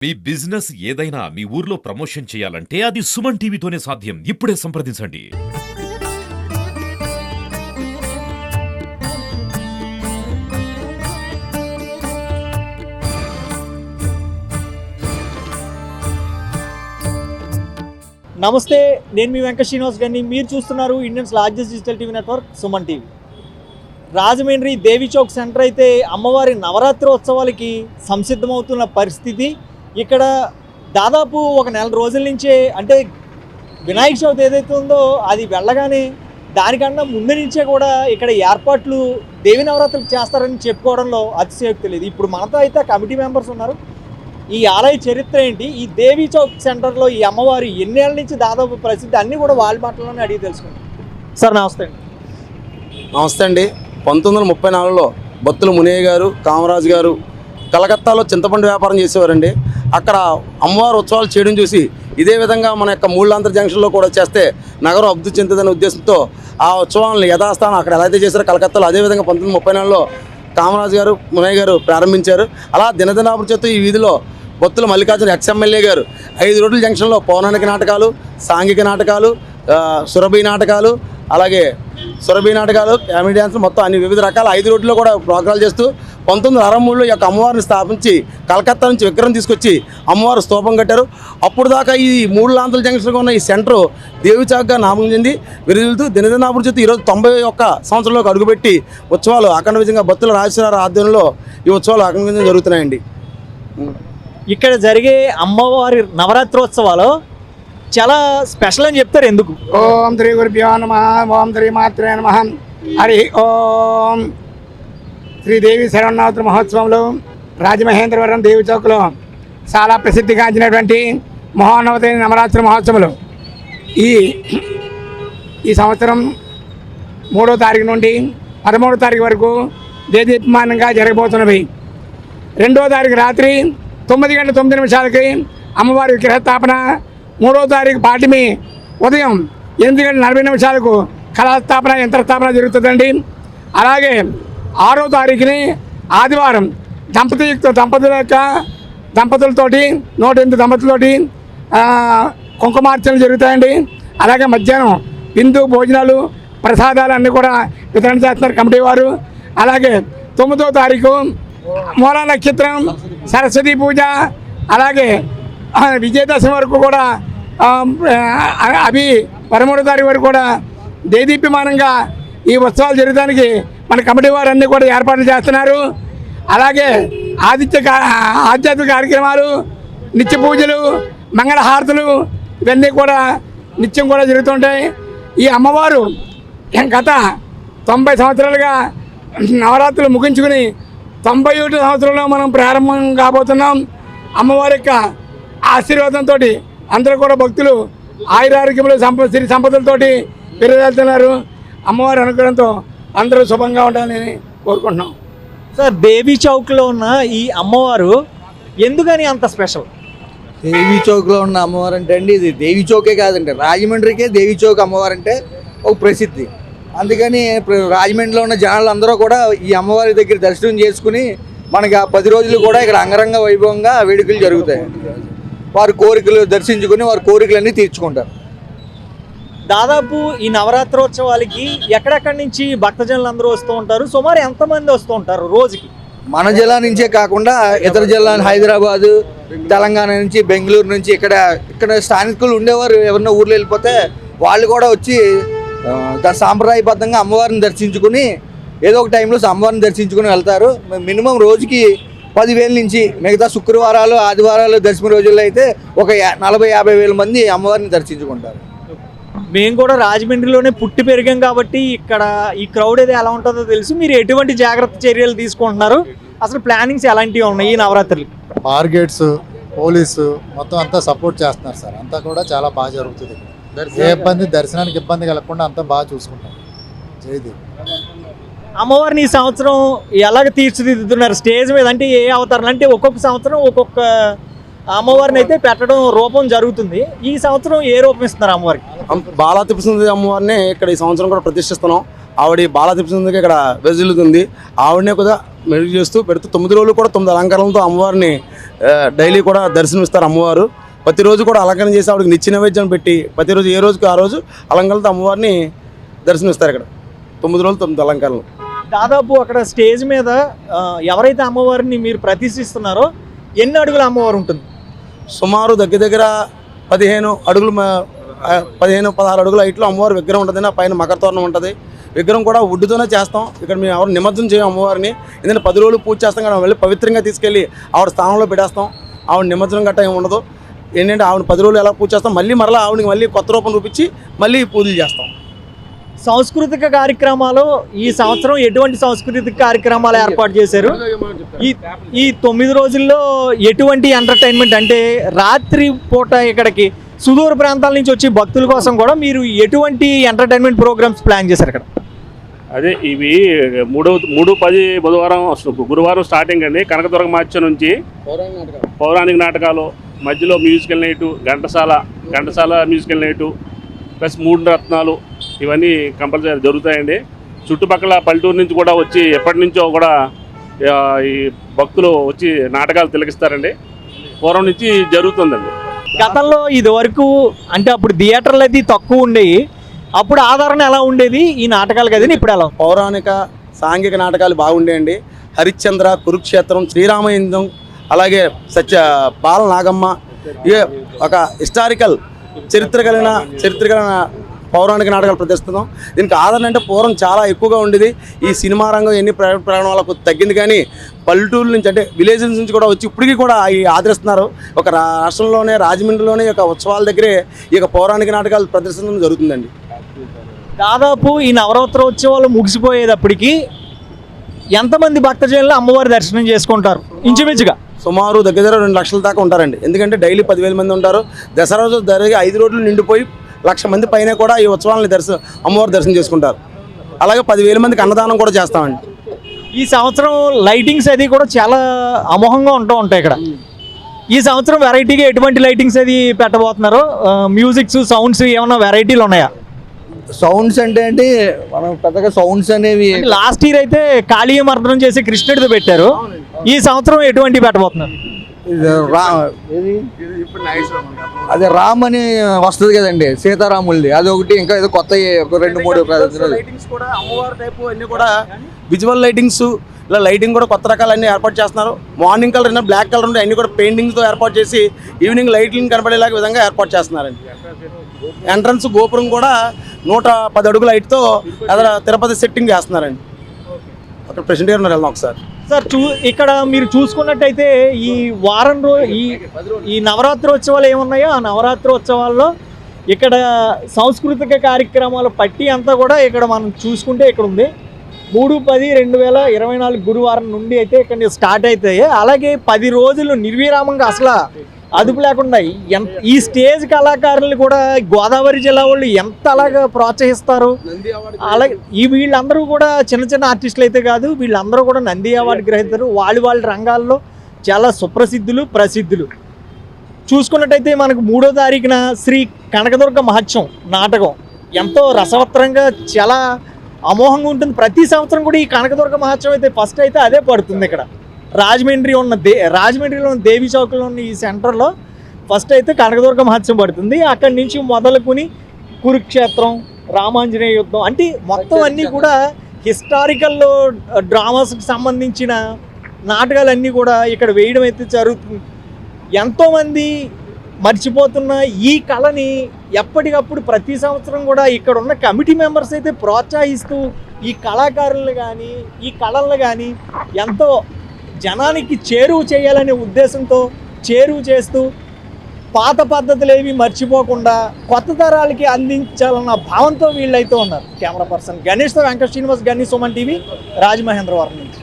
మీ business ఏదైనా మీ ఊర్లో promotion చేయాలంటే అది సుమన్ టీవీతోనే సాధ్యం. ఇప్పుడే సంప్రదించండి. నమస్తే, నేను మీ వెంకట శ్రీనివాస్ గారిని. మీరు చూస్తున్నారు Indians largest digital TV network Suman TV. Rajahmundry Devi chowk centre అయితే అమ్మవారి నవరాత్రోత్సవాలకి సంసిద్ధమవుతున్న పరిస్థితి. ఇక్కడ దాదాపు ఒక నెల రోజుల నుంచే, అంటే వినాయక చవితి ఏదైతే ఉందో అది వెళ్ళగానే దానికన్నా ముందు నుంచే కూడా ఇక్కడ ఏర్పాట్లు దేవి నవరాత్రులు చేస్తారని చెప్పుకోవడంలో అతిశయోక్తి లేదు. ఇప్పుడు మనతో అయితే కమిటీ మెంబర్స్ ఉన్నారు. ఈ ఆలయ చరిత్ర ఏంటి, ఈ దేవి చౌక్ సెంటర్లో ఈ అమ్మవారు ఎన్నేళ్ళ నుంచి దాదాపు ప్రసిద్ధి, అన్నీ కూడా వాళ్ళ మాటల్లోనే అడిగి తెలుసుకుంటాం. సార్ నమస్తే అండి. నమస్తే అండి. 1934లో బత్తుల మునయ్య గారు, కామరాజు గారు కలకత్తాలో చింతపండు వ్యాపారం చేసేవారండి. అక్కడ అమ్మవారి ఉత్సవాలు చేయడం చూసి ఇదే విధంగా మన యొక్క మూలాంతర జంక్షన్లో కూడా చేస్తే నగరం అభివృద్ధి చెందుతుందనే ఉద్దేశంతో ఆ ఉత్సవాలను యథాస్థానం అక్కడ ఎలా అయితే చేశారో కలకత్తాలో అదేవిధంగా 1934లో కామరాజు గారు, మునయ్య గారు ప్రారంభించారు. అలా దినదినాభివృద్ధి చేస్తూ ఈ వీధిలో బొత్తుల మల్లికార్జున ఎక్స్ఎమ్మెల్యే గారు 5 రోడ్ల జంక్షన్లో పౌరాణిక నాటకాలు, సాంఘిక నాటకాలు, సురభి నాటకాలు, అలాగే సురభి నాటకాలు, కామెడీ డ్యాన్సులు మొత్తం అన్ని వివిధ రకాల 5 రోడ్లలో కూడా ప్రోగ్రాలు చేస్తూ 1963లో ఈ యొక్క అమ్మవారిని స్థాపించి కలకత్తా నుంచి విగ్రహం తీసుకొచ్చి అమ్మవారు స్తూపం కట్టారు. అప్పుడు దాకా ఈ 3 లాంతల జంక్షన్గా ఉన్న ఈ సెంటర్ దేవి చౌక్గా నామకం చెంది విరుదులుతూ దినదినాభివృద్ధి చేస్తూ ఈరోజు 91 సంవత్సరంలోకి అడుగుపెట్టి ఉత్సవాలు అఖండ విజయంగా బత్తుల రాజేశ్వరరావు ఆధ్వర్యంలో ఈ ఉత్సవాలు అఖండ విజయంగా జరుగుతున్నాయండి. ఇక్కడ జరిగే అమ్మవారి నవరాత్రోత్సవాలు చాలా స్పెషల్ అని చెప్తారు, ఎందుకు? ఓం శ్రీ గురుభ్యో నమః. ఓం శ్రీ మాత్రే నమః. హరి ఓం. శ్రీదేవి శరవణనవరాత్రి మహోత్సవంలో రాజమహేంద్రవరం దేవి చౌక్లో చాలా ప్రసిద్ధిగాంచినటువంటి మహోన్నత నవరాత్రి మహోత్సవాలు ఈ సంవత్సరం 3వ తారీఖు నుండి 13వ తారీఖు వరకు దేదీప్యమానంగా జరగబోతున్నవి. 2వ తారీఖు రాత్రి 9:09 అమ్మవారి విగ్రహస్థాపన, 3వ తారీఖు పాటిమి ఉదయం 8:40 కళాస్థాపన, యంత్రస్థాపన జరుగుతుందండి. అలాగే 6వ తారీఖుని ఆదివారం దంపతులతోటి 108 దంపతులతోటి కుంకుమార్చనలు జరుగుతాయండి. అలాగే మధ్యాహ్నం విందు భోజనాలు, ప్రసాదాలు అన్నీ కూడా వితరణ చేస్తున్నారు కమిటీ వారు. అలాగే 9వ తారీఖు మూలా నక్షత్రం, సరస్వతి పూజ, అలాగే విజయదశమి వరకు కూడా అవి 13వ తారీఖు వరకు కూడా దేదీప్యమానంగా ఈ ఉత్సవాలు జరగడానికి మన కమిటీ వారు అన్నీ కూడా ఏర్పాట్లు చేస్తున్నారు. అలాగే ఆధ్యాత్మిక కార్యక్రమాలు, నిత్య పూజలు, మంగళహారతులు ఇవన్నీ కూడా నిత్యం కూడా జరుగుతుంటాయి. ఈ అమ్మవారు గత 90 సంవత్సరాలుగా నవరాత్రులు ముగించుకుని 91 సంవత్సరంలో మనం ప్రారంభం కాబోతున్నాం. అమ్మవారి యొక్క ఆశీర్వాదంతో అందరూ కూడా భక్తులు ఆయురారోగ్యములు, సిరి సంపదలతోటి పెరుగుతున్నారు. అమ్మవారి అనుగ్రహంతో అందరూ శుభంగా ఉండాలని కోరుకుంటున్నాం. సార్, దేవి చౌక్లో ఉన్న ఈ అమ్మవారు ఎందుకని అంత స్పెషల్? దేవి చౌక్లో ఉన్న అమ్మవారు అంటే అండి, ఇది దేవి చౌకే కాదండి, రాజమండ్రికే దేవి చౌక్ అమ్మవారు అంటే ఒక ప్రసిద్ధి. అందుకని రాజమండ్రిలో ఉన్న జనాలు అందరూ కూడా ఈ అమ్మవారి దగ్గర దర్శనం చేసుకుని మనకి ఆ 10 రోజులు కూడా ఇక్కడ అంగరంగ వైభవంగా వేడుకలు జరుగుతాయి. వారి కోరికలు దర్శించుకుని వారి కోరికలన్నీ తీర్చుకుంటారు. దాదాపు ఈ నవరాత్రోత్సవాలకి ఎక్కడెక్కడి నుంచి భక్తజనులు అందరూ వస్తూ ఉంటారు? సుమారు ఎంతమంది వస్తూ ఉంటారు రోజుకి? మన జిల్లా నుంచే కాకుండా ఇతర జిల్లా, హైదరాబాదు, తెలంగాణ నుంచి, బెంగళూరు నుంచి ఇక్కడ స్థానికులు ఉండేవారు ఎవరినో ఊర్లో వెళ్ళిపోతే వాళ్ళు కూడా వచ్చి సాంప్రదాయబద్ధంగా అమ్మవారిని దర్శించుకుని ఏదో ఒక టైంలో అమ్మవారిని దర్శించుకుని వెళ్తారు. మినిమం రోజుకి 10,000 నుంచి, మిగతా శుక్రవారాలు, ఆదివారాలు, దశమి రోజుల్లో అయితే ఒక 40-50 వేల మంది అమ్మవారిని దర్శించుకుంటారు. మేము కూడా రాజమండ్రిలోనే పుట్టి పెరిగాం కాబట్టి ఇక్కడ ఈ క్రౌడ్ ఏది ఎలా ఉంటుందో తెలుసు. మీరు ఎటువంటి జాగ్రత్త చర్యలు తీసుకుంటున్నారు? అసలు ప్లానింగ్స్ ఎలాంటివి ఉన్నాయి ఈ నవరాత్రులు? మార్కెట్స్, పోలీసు మొత్తం అంతా సపోర్ట్ చేస్తున్నారు సార్. అంతా కూడా చాలా బాగా జరుగుతుంది. దర్శనానికి ఇబ్బంది కలగకుండా అంతా బాగా చూసుకుంటాం. జయదేవి. అమ్మవారిని ఈ సంవత్సరం ఎలాగ తీర్చిదిద్దుతున్నారు స్టేజ్ మీద? అంటే ఏ అవతారాలు, అంటే ఒక్కొక్క సంవత్సరం ఒక్కొక్క అమ్మవారిని అయితే పెట్టడం రూపం జరుగుతుంది. ఈ సంవత్సరం ఏ రూపం ఇస్తున్నారు అమ్మవారికి? బాలా తిప్పసుందరి అమ్మవారిని ఇక్కడ ఈ సంవత్సరం కూడా ప్రతిష్ఠిస్తున్నాం. ఆవిడ బాలా తిప్పసుందరికి ఇక్కడ వెజిల్లుతుంది. ఆవిడనే కూడా మెరుగు చేస్తూ పెడుతూ 9 రోజులు కూడా 9 అలంకారాలతో అమ్మవారిని డైలీ కూడా దర్శనమిస్తారు అమ్మవారు. ప్రతిరోజు కూడా అలంకరణ చేసి ఆవిడకి నిత్య నైవేద్యం పెట్టి ప్రతిరోజు ఏ రోజుకి ఆ రోజు అలంకరణతో అమ్మవారిని దర్శనమిస్తారు. ఇక్కడ 9 రోజులు 9 అలంకరణలు. దాదాపు అక్కడ స్టేజ్ మీద ఎవరైతే అమ్మవారిని మీరు ప్రతిష్ఠిస్తున్నారో ఎన్ని అడుగుల అమ్మవారు ఉంటుంది? సుమారు దగ్గర 15 అడుగులు 16 అడుగుల హైట్లో అమ్మవారి విగ్రహం ఉంటుంది. ఆ పైన మకర తోరణం ఉంటుంది. విగ్రహం కూడా వుడ్తోనే చేస్తాం. ఇక్కడ మేము ఎవరు నిమజ్జనం చేయం అమ్మవారిని. ఎందుకంటే 10 రోజులు పూజ చేస్తాం కదా, వెళ్ళి పవిత్రంగా తీసుకెళ్ళి ఆవిడ స్థానంలో పెట్టేస్తాం. ఆవిడ నిమజ్జనం గట్ట ఏమి ఉండదు. ఏంటంటే ఆవిడ 10 రోజులు ఎలా పూజ చేస్తాం, మళ్ళీ మరలా ఆవిడకి మళ్ళీ కొత్త రూపం చూపించి మళ్ళీ పూజలు చేస్తాం. సాంస్కృతిక కార్యక్రమాలు ఈ సంవత్సరం ఎటువంటి సాంస్కృతిక కార్యక్రమాలు ఏర్పాటు చేశారు? ఈ 9 రోజుల్లో ఎటువంటి ఎంటర్టైన్మెంట్, అంటే రాత్రి పూట ఇక్కడికి సుదూర ప్రాంతాల నుంచి వచ్చి భక్తుల కోసం కూడా మీరు ఎటువంటి ఎంటర్టైన్మెంట్ ప్రోగ్రామ్స్ ప్లాన్ చేశారు ఇక్కడ? అదే ఇవి 3-10 బుధవారం గురువారం స్టార్టింగ్ అండి. కనకదుర్గ మహత్యం నుంచి పౌరాణిక నాటకాలు, మధ్యలో musical night, Ghantasala musical night, plus 3 రత్నాలు, ఇవన్నీ కంపల్సరీ జరుగుతాయండి. చుట్టుపక్కల పల్లెటూరు నుంచి కూడా వచ్చి ఎప్పటి నుంచో కూడా ఈ భక్తులు వచ్చి నాటకాలు తిలకిస్తారండి. పూర్వం నుంచి జరుగుతుందండి. గతంలో ఇది వరకు అంటే అప్పుడు థియేటర్లు అయితే తక్కువ ఉండేవి, అప్పుడు ఆదరణ ఎలా ఉండేది ఈ నాటకాలు కదండి, ఇప్పుడు ఎలా? పౌరాణిక సాంఘిక నాటకాలు బాగుండేయండి. హరిశ్చంద్ర, కురుక్షేత్రం, శ్రీరామయుద్ధం, అలాగే బాల నాగమ్మ, ఇవే ఒక హిస్టారికల్ చరిత్ర కలిగిన పౌరాణిక నాటకాలు ప్రదర్శిస్తున్నాం. దీనికి ఆదరణ అంటే పూర్వం చాలా ఎక్కువగా ఉండేది. ఈ సినిమా రంగం ఎన్ని ప్రయాణాలకు తగ్గింది, కానీ పల్లెటూరు నుంచి అంటే విలేజెస్ నుంచి కూడా వచ్చి ఇప్పటికీ కూడా ఈ ఆదరిస్తున్నారు. ఒక రాష్ట్రంలోనే రాజమండ్రిలోనే ఒక ఉత్సవాల దగ్గరే ఈ యొక్క పౌరాణిక నాటకాలు ప్రదర్శించడం జరుగుతుందండి. దాదాపు ఈ నవరాత్రోత్సవాలు ముగిసిపోయేటప్పటికి ఎంతమంది భక్తజనులు అమ్మవారి దర్శనం చేసుకుంటారు ఇంచుమించుగా? సుమారు దగ్గర 2 లక్షల దాకా ఉంటారండి. ఎందుకంటే డైలీ 10,000 మంది ఉంటారు. దసరా రోజు జరిగే 5 రోజులు నిండిపోయి 1,00,000 మంది పైన కూడా ఈ ఉత్సవాలని అమ్మవారి దర్శనం చేసుకుంటారు. అలాగే 10,000 మందికి అన్నదానం కూడా చేస్తామండి. ఈ సంవత్సరం లైటింగ్స్ అది కూడా చాలా అమోఘంగా ఉంటాయి ఇక్కడ. ఈ సంవత్సరం వెరైటీగా ఎటువంటి లైటింగ్స్ అది పెట్టబోతున్నారు? మ్యూజిక్స్, సౌండ్స్ ఏమైనా వెరైటీలు ఉన్నాయా? సౌండ్స్ అంటే మనం పెద్దగా సౌండ్స్ అనేవి లాస్ట్ ఇయర్ అయితే కాళీయ మర్దనం చేసి కృష్ణుడితో పెట్టారు. ఈ సంవత్సరం ఎటువంటి పెట్టబోతున్నారు? అదే రామ్ అని వస్తుంది కదండి, సీతారాములది, అది ఒకటి. ఇంకా ఏదో కొత్త 2-3 లైటింగ్స్ కూడా అమ్మవారి టైపు అన్ని కూడా విజువల్ లైటింగ్స్, ఇలా లైటింగ్ కూడా కొత్త రకాలన్నీ ఏర్పాటు చేస్తున్నారు. మార్నింగ్ కలర్ బ్లాక్ కలర్ ఉంటే అన్ని కూడా పెయింటింగ్తో ఏర్పాటు చేసి ఈవినింగ్ లైటింగ్ కనపడేలాగా విధంగా ఏర్పాటు చేస్తున్నారండి. ఎంట్రన్స్ గోపురం కూడా 110 అడుగుల హైట్తో తిరుపతి సెట్టింగ్ చేస్తున్నారండి. అక్కడ ప్రెసిడెంట్ గారు వెళ్దాం ఒకసారి. సార్ ఇక్కడ మీరు చూసుకున్నట్టయితే ఈ వారం ఈ నవరాత్రోత్సవాలు ఏమున్నాయో ఆ నవరాత్రోత్సవాల్లో ఇక్కడ సాంస్కృతిక కార్యక్రమాల పట్టి అంతా కూడా ఇక్కడ మనం చూసుకుంటే ఇక్కడ ఉంది. 3-10-2024 గురువారం నుండి అయితే ఇక్కడ స్టార్ట్ అవుతాయి. అలాగే 10 రోజులు నిర్విరామంగా అసలు అదుపు లేకుండా ఈ స్టేజ్ కళాకారులు కూడా గోదావరి జిల్లా వాళ్ళు ఎంత అలాగా ప్రోత్సహిస్తారు. అలాగే వీళ్ళందరూ కూడా చిన్న ఆర్టిస్టులు అయితే కాదు, వీళ్ళందరూ కూడా నంది అవార్డు గ్రహీతలు. వాళ్ళ రంగాల్లో చాలా ప్రసిద్ధులు. చూసుకున్నట్టయితే మనకు 3వ తారీఖున శ్రీ కనకదుర్గ మహత్యం నాటకం ఎంతో రసవత్తరంగా చాలా అమోఘంగా ఉంటుంది. ప్రతి సంవత్సరం కూడా ఈ కనకదుర్గ మహత్యం అయితే ఫస్ట్ అయితే అదే పడుతుంది. ఇక్కడ రాజమండ్రిలో ఉన్న దేవి చౌక్లో ఉన్న ఈ సెంటర్లో ఫస్ట్ అయితే కనకదుర్గ మహత్యం పడుతుంది. అక్కడి నుంచి మొదలుకొని కురుక్షేత్రం, రామాంజనేయ యుద్ధం, అంటే మొత్తం అన్నీ కూడా హిస్టారికల్ డ్రామాస్కి సంబంధించిన నాటకాలన్నీ కూడా ఇక్కడ వేయడం అయితే జరుగుతుంది. ఎంతోమంది మర్చిపోతున్న ఈ కళని ఎప్పటికప్పుడు ప్రతి సంవత్సరం కూడా ఇక్కడ ఉన్న కమిటీ మెంబర్స్ అయితే ప్రోత్సహిస్తూ ఈ కళాకారులను కానీ ఈ కళలను కానీ ఎంతో జనానికి చేరువ చేయాలనే ఉద్దేశంతో చేరువ చేస్తూ పాత పద్ధతులు ఏవి మర్చిపోకుండా కొత్త తరాలకి అందించాలన్న భావంతో వీళ్ళైతే ఉన్నారు. కెమెరా పర్సన్ గణేష్తో వెంకట శ్రీనివాస్, గణేష్ సుమన్ టీవీ, రాజమహేంద్రవరం నుంచి.